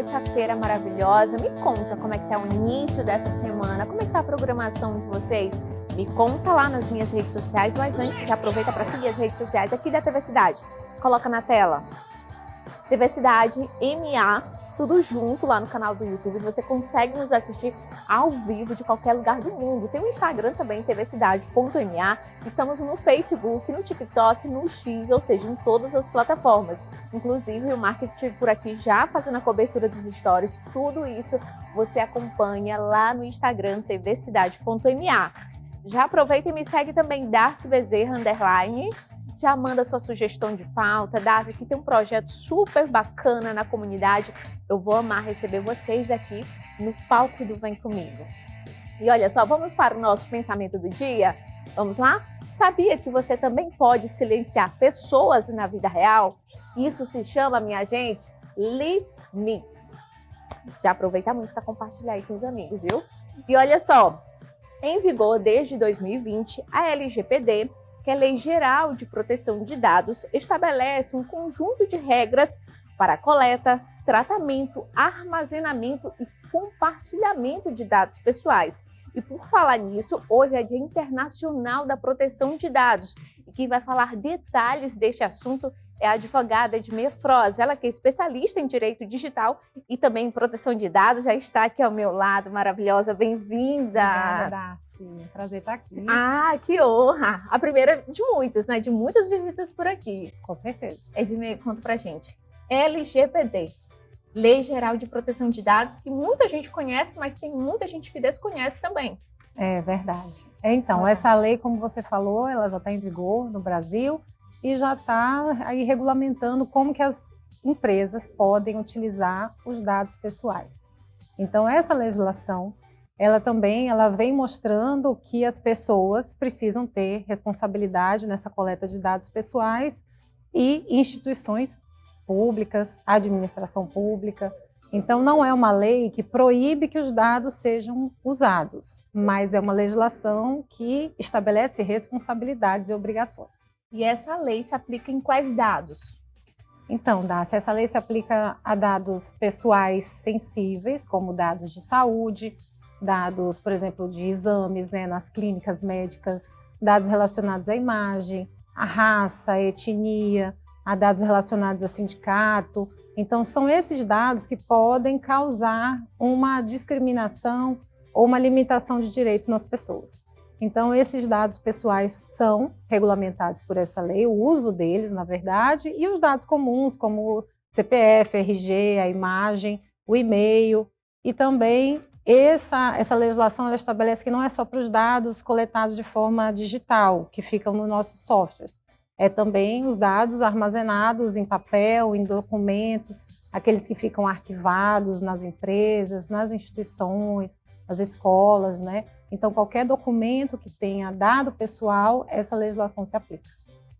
terça-feira maravilhosa. Me conta como é que tá o início dessa semana, como é que tá a programação de vocês? Me conta lá nas minhas redes sociais, mas antes já aproveita para seguir as redes sociais aqui da TV Cidade. Coloca na tela TV Cidade MA, tudo junto lá no canal do YouTube. Você consegue nos assistir ao vivo de qualquer lugar do mundo. Tem o Instagram também, tvcidade.ma. Estamos no Facebook, no TikTok, no X, ou seja, em todas as plataformas. Inclusive o marketing por aqui já fazendo a cobertura dos stories. Tudo isso você acompanha lá no Instagram, tvcidade.ma. Já aproveita e me segue também, Darcy Bezerra, _. Já manda sua sugestão de pauta. Darcy, que tem um projeto super bacana na comunidade. Eu vou amar receber vocês aqui no palco do Vem Comigo. E olha só, vamos para o nosso pensamento do dia? Vamos lá? Sabia que você também pode silenciar pessoas na vida real? Isso se chama, minha gente, limites. Já aproveita muito para compartilhar aí com os amigos, viu? E olha só, em vigor desde 2020, a LGPD, que é a Lei Geral de Proteção de Dados, estabelece um conjunto de regras para a coleta, tratamento, armazenamento e compartilhamento de dados pessoais. E por falar nisso, hoje é Dia Internacional da Proteção de Dados. E quem vai falar detalhes deste assunto é a advogada Edmeia Froz, ela que é especialista em direito digital e também em proteção de dados, já está aqui ao meu lado, maravilhosa, bem-vinda! Obrigada, Darcy. Prazer estar aqui. Ah, que honra! A primeira de muitas, né? De muitas visitas por aqui. Com certeza. Edmeia, conta pra gente. LGPD, Lei Geral de Proteção de Dados, que muita gente conhece, mas tem muita gente que desconhece também. É verdade. Então, essa lei, como você falou, ela já está em vigor no Brasil e já está aí regulamentando como que as empresas podem utilizar os dados pessoais. Então, essa legislação, ela vem mostrando que as pessoas precisam ter responsabilidade nessa coleta de dados pessoais e instituições públicas, administração pública. Então, não é uma lei que proíbe que os dados sejam usados, mas é uma legislação que estabelece responsabilidades e obrigações. E essa lei se aplica em quais dados? Então, Darcy, essa lei se aplica a dados pessoais sensíveis, como dados de saúde, dados, por exemplo, de exames, né, nas clínicas médicas, dados relacionados à imagem, à raça, à etnia, a dados relacionados a sindicato. Então, são esses dados que podem causar uma discriminação ou uma limitação de direitos nas pessoas. Então, esses dados pessoais são regulamentados por essa lei, o uso deles, na verdade, e os dados comuns, como CPF, RG, a imagem, o e-mail, e também essa legislação ela estabelece que não é só para os dados coletados de forma digital, que ficam nos nossos softwares, é também os dados armazenados em papel, em documentos, aqueles que ficam arquivados nas empresas, nas instituições, nas escolas, né? Então, qualquer documento que tenha dado pessoal, essa legislação se aplica.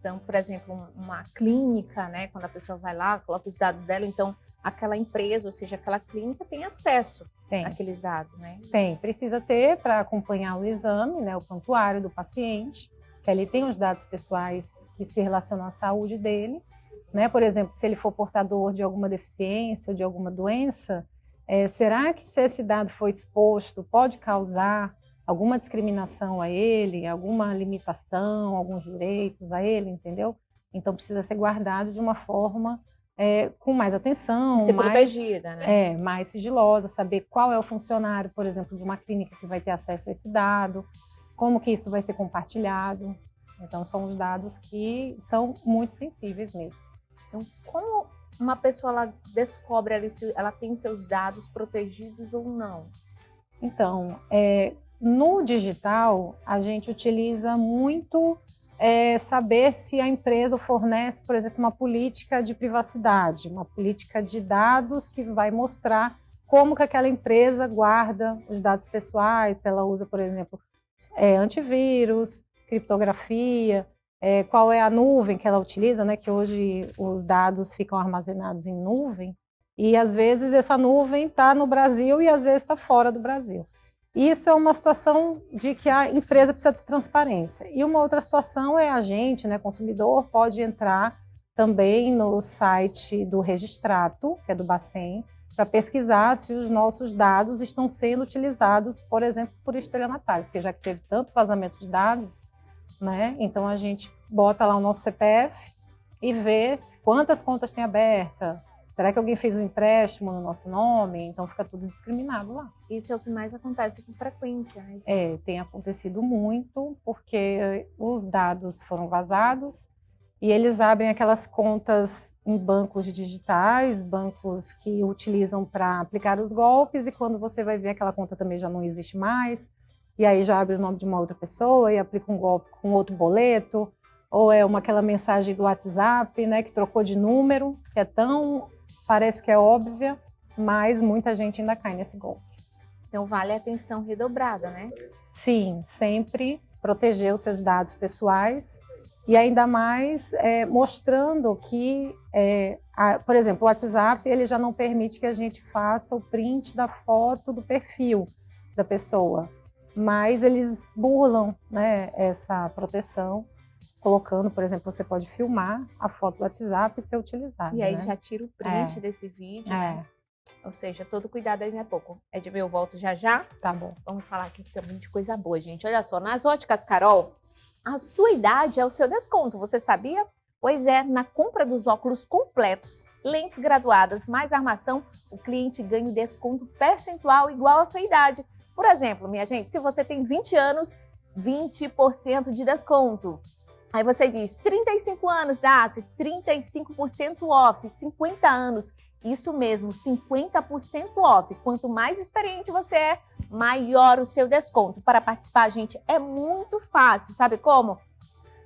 Então, por exemplo, uma clínica, né? Quando a pessoa vai lá, coloca os dados dela, então aquela empresa, ou seja, aquela clínica tem acesso àqueles dados, né? Tem, precisa ter para acompanhar o exame, né? O prontuário do paciente, que ali tem os dados pessoais que se relacionam à saúde dele, né? Por exemplo, se ele for portador de alguma deficiência ou de alguma doença, será que se esse dado for exposto pode causar alguma discriminação a ele, alguma limitação, alguns direitos a ele, entendeu? Então precisa ser guardado de uma forma com mais atenção, ser protegida, né? Mais sigilosa, saber qual é o funcionário, por exemplo, de uma clínica que vai ter acesso a esse dado, como que isso vai ser compartilhado. Então, são os dados que são muito sensíveis mesmo. Então, como uma pessoa ela descobre se ela tem seus dados protegidos ou não? Então, no digital, a gente utiliza muito saber se a empresa fornece, por exemplo, uma política de privacidade, uma política de dados que vai mostrar como que aquela empresa guarda os dados pessoais, se ela usa, por exemplo, antivírus, criptografia, qual é a nuvem que ela utiliza, né? Que hoje os dados ficam armazenados em nuvem e às vezes essa nuvem está no Brasil e às vezes está fora do Brasil. Isso é uma situação de que a empresa precisa ter transparência. E uma outra situação é a gente, né, consumidor, pode entrar também no site do Registrato, que é do Bacen, para pesquisar se os nossos dados estão sendo utilizados, por exemplo, por estelionatários, porque já que teve tanto vazamento de dados, né? Então a gente bota lá o nosso CPF e vê quantas contas tem aberta. Será que alguém fez um empréstimo no nosso nome? Então fica tudo discriminado lá. Isso é o que mais acontece com frequência, né? Tem acontecido muito, porque os dados foram vazados e eles abrem aquelas contas em bancos digitais, bancos que utilizam para aplicar os golpes, e quando você vai ver, aquela conta também já não existe mais, e aí já abre o nome de uma outra pessoa e aplica um golpe com outro boleto, ou é aquela mensagem do WhatsApp, né, que trocou de número, que parece que é óbvia, mas muita gente ainda cai nesse golpe. Então vale a atenção redobrada, né? Sim, sempre proteger os seus dados pessoais, e ainda mais mostrando que, por exemplo, o WhatsApp ele já não permite que a gente faça o print da foto do perfil da pessoa, mas eles burlam, né, essa proteção, colocando, por exemplo, você pode filmar a foto do WhatsApp e ser utilizada. E aí, né? já tira o print desse vídeo, né? Ou seja, todo cuidado aí não é pouco. Edmê, eu volto já já. Tá bom. Vamos falar aqui também de coisa boa, gente. Olha só, nas óticas Carol, a sua idade é o seu desconto, você sabia? Pois é, na compra dos óculos completos, lentes graduadas, mais armação, o cliente ganha um desconto percentual igual à sua idade. Por exemplo, minha gente, se você tem 20 anos, 20% de desconto. Aí você diz, 35 anos, dá-se 35% off, 50 anos, isso mesmo, 50% off. Quanto mais experiente você é, maior o seu desconto. Para participar, gente, é muito fácil, sabe como?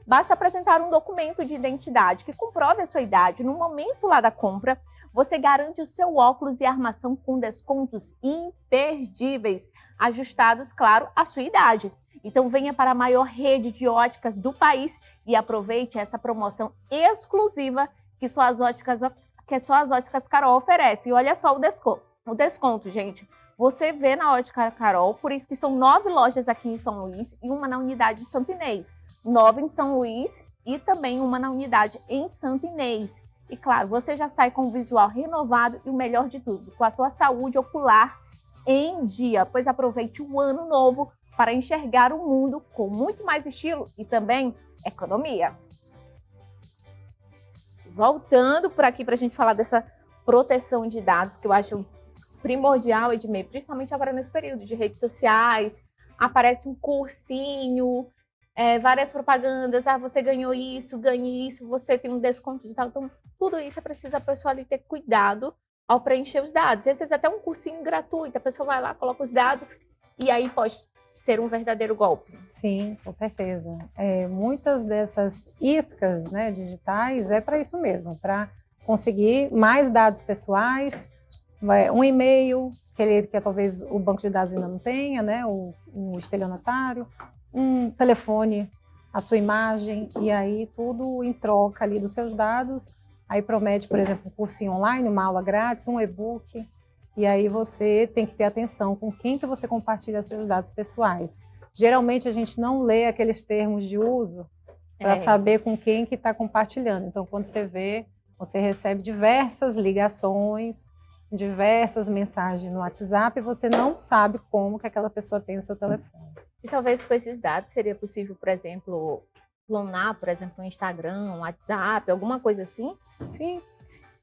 Basta apresentar um documento de identidade que comprove a sua idade. No momento lá da compra, você garante o seu óculos e armação com descontos imperdíveis, ajustados, claro, à sua idade. Então venha para a maior rede de óticas do país e aproveite essa promoção exclusiva que só as óticas Carol oferece. E olha só o desconto, gente. Você vê na Ótica Carol, por isso que são 9 lojas aqui em São Luís e uma na unidade de Santo Inês. 9 em São Luís e também uma na unidade em Santo Inês. E claro, você já sai com um visual renovado e o melhor de tudo, com a sua saúde ocular em dia, pois aproveite um ano novo para enxergar o mundo com muito mais estilo e também economia. Voltando por aqui para a gente falar dessa proteção de dados, que eu acho primordial, Edmê, principalmente agora nesse período de redes sociais, aparece um cursinho, várias propagandas, você ganhou isso, ganhe isso, você tem um desconto de tal. Então, tudo isso é preciso a pessoa ali ter cuidado ao preencher os dados. Às vezes até um cursinho gratuito, a pessoa vai lá, coloca os dados e aí pode ser um verdadeiro golpe. Sim, com certeza. Muitas dessas iscas, né, digitais é para isso mesmo, para conseguir mais dados pessoais, um e-mail, que talvez o banco de dados ainda não tenha, né, o estelionatário, um telefone, a sua imagem, e aí tudo em troca ali dos seus dados. Aí promete, por exemplo, um cursinho online, uma aula grátis, um e-book, e aí você tem que ter atenção com quem que você compartilha seus dados pessoais. Geralmente a gente não lê aqueles termos de uso para saber com quem que está compartilhando. Então, quando você vê, você recebe diversas ligações, diversas mensagens no WhatsApp, e você não sabe como que aquela pessoa tem o seu telefone. E talvez com esses dados seria possível, por exemplo, clonar, por exemplo, um Instagram, um WhatsApp, alguma coisa assim? Sim,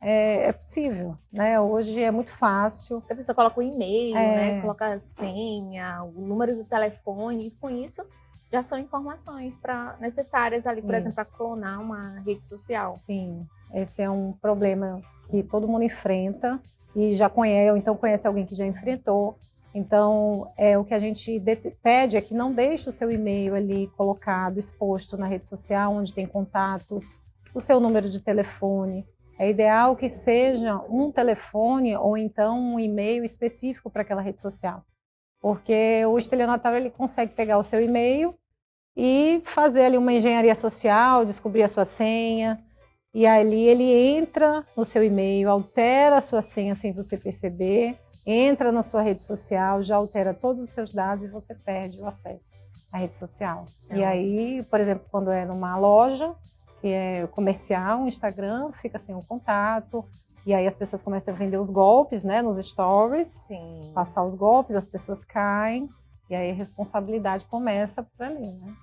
é possível, né? Hoje é muito fácil. A pessoa coloca o e-mail, né? Coloca a senha, o número do telefone, e com isso já são informações necessárias ali, por exemplo, para clonar uma rede social. Sim, esse é um problema que todo mundo enfrenta e já conhece, ou então conhece alguém que já enfrentou. Então, o que a gente pede é que não deixe o seu e-mail ali colocado, exposto na rede social, onde tem contatos, o seu número de telefone. É ideal que seja um telefone ou então um e-mail específico para aquela rede social. Porque o estelionatário ele consegue pegar o seu e-mail e fazer ali uma engenharia social, descobrir a sua senha, e ali ele entra no seu e-mail, altera a sua senha sem você perceber, entra na sua rede social, já altera todos os seus dados e você perde o acesso à rede social. E aí, por exemplo, quando é numa loja, que é comercial, o Instagram fica sem o contato, e aí as pessoas começam a vender os golpes, né, nos stories, Sim. passar os golpes, as pessoas caem, e aí a responsabilidade começa por ali, né?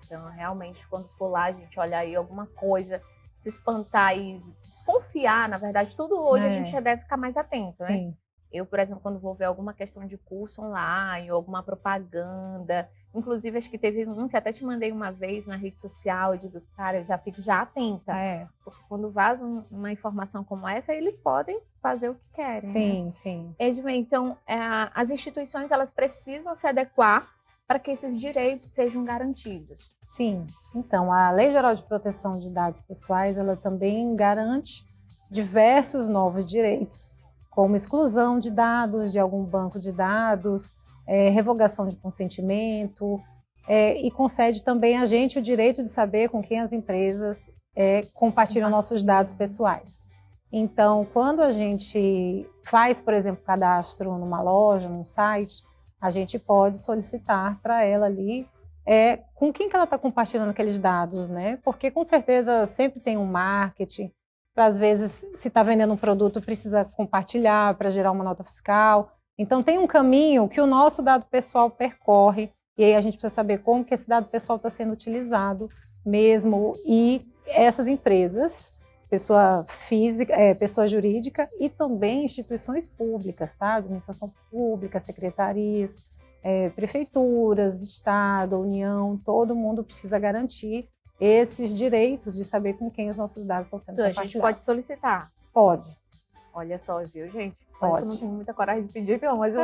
Então, realmente, quando for lá, a gente olhar aí alguma coisa, se espantar e desconfiar, na verdade, tudo hoje a gente já deve ficar mais atento, né? Sim. Eu, por exemplo, quando vou ver alguma questão de curso online ou alguma propaganda, inclusive acho que teve um que até te mandei uma vez na rede social, eu digo, cara, eu já fico já atenta. Porque quando vaza uma informação como essa, eles podem fazer o que querem. Sim, né? sim. Edmê, então, as instituições elas precisam se adequar para que esses direitos sejam garantidos. Sim. Então, a Lei Geral de Proteção de Dados Pessoais, ela também garante diversos novos direitos, como exclusão de dados de algum banco de dados, revogação de consentimento, e concede também a gente o direito de saber com quem as empresas compartilham nossos dados pessoais. Então, quando a gente faz, por exemplo, cadastro numa loja, num site, a gente pode solicitar para ela ali com quem que ela está compartilhando aqueles dados, né? Porque com certeza sempre tem um marketing. Às vezes, se está vendendo um produto, precisa compartilhar para gerar uma nota fiscal. Então, tem um caminho que o nosso dado pessoal percorre, e aí a gente precisa saber como que esse dado pessoal está sendo utilizado mesmo. E essas empresas, pessoa física, pessoa jurídica e também instituições públicas, tá? Administração pública, secretarias, prefeituras, Estado, União, todo mundo precisa garantir esses direitos de saber com quem os nossos dados estão sendo compartilhados. A gente pode solicitar? Pode. Olha só, viu, gente? Pode. Eu não tenho muita coragem de pedir, não, mas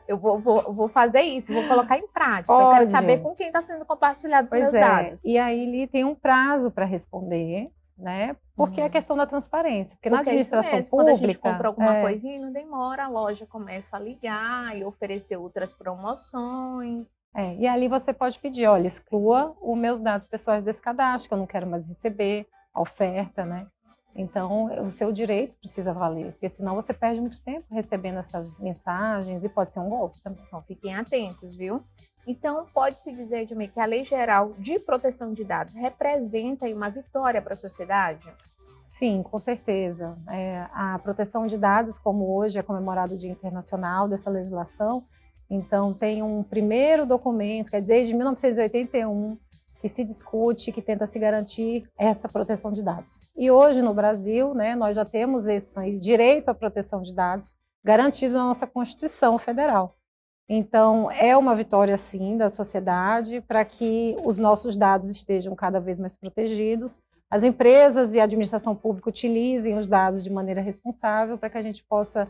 eu vou fazer isso, vou colocar em prática. Pode. Eu quero saber com quem está sendo compartilhado os meus dados. E aí ele tem um prazo para responder, né? Porque é a questão da transparência. Porque na administração pública... Quando a gente compra alguma coisinha, não demora, a loja começa a ligar e oferecer outras promoções. E ali você pode pedir, olha, exclua os meus dados pessoais desse cadastro, que eu não quero mais receber a oferta, né? Então, o seu direito precisa valer, porque senão você perde muito tempo recebendo essas mensagens e pode ser um golpe também. Então, fiquem atentos, viu? Então, pode-se dizer, Edmê, que a Lei Geral de Proteção de Dados representa uma vitória para a sociedade? Sim, com certeza. A proteção de dados, como hoje é comemorado o Dia Internacional dessa legislação, então tem um primeiro documento, que é desde 1981, que se discute, que tenta se garantir essa proteção de dados. E hoje no Brasil, né, nós já temos esse direito à proteção de dados garantido na nossa Constituição Federal. Então, é uma vitória, sim, da sociedade para que os nossos dados estejam cada vez mais protegidos, as empresas e a administração pública utilizem os dados de maneira responsável para que a gente possa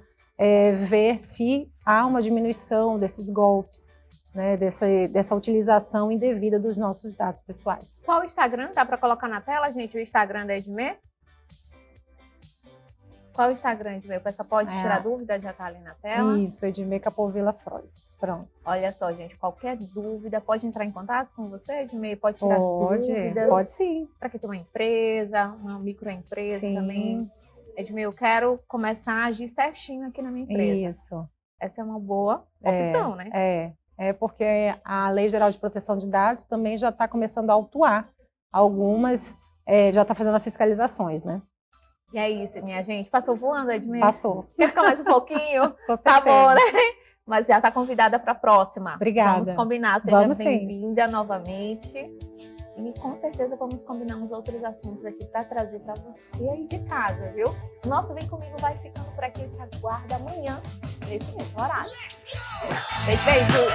ver se há uma diminuição desses golpes, né, dessa utilização indevida dos nossos dados pessoais. Qual o Instagram? Dá para colocar na tela, gente, o Instagram da Edmê? Qual o Instagram, Edmê? O pessoal pode tirar dúvida, já está ali na tela. Isso, Edmê Capovilla Frois. Pronto. Olha só, gente, qualquer dúvida, pode entrar em contato com você, Edmê? Pode tirar as dúvidas? Pode sim. Para quem tem uma empresa, uma microempresa também. Edmê, eu quero começar a agir certinho aqui na minha empresa. Isso. Essa é uma boa opção, né? Porque a Lei Geral de Proteção de Dados também já está começando a autuar algumas, já está fazendo as fiscalizações, né? E é isso, minha gente. Passou voando, Edmê? Passou. Quer ficar mais um pouquinho? Tá bom, né? Mas já está convidada para a próxima. Obrigada. Vamos combinar. Seja bem-vinda novamente. E com certeza vamos combinar uns outros assuntos aqui para trazer para você aí de casa, viu? O nosso Vem Comigo vai ficando por aqui. Aguarda amanhã, nesse mesmo horário. Beijo, beijo!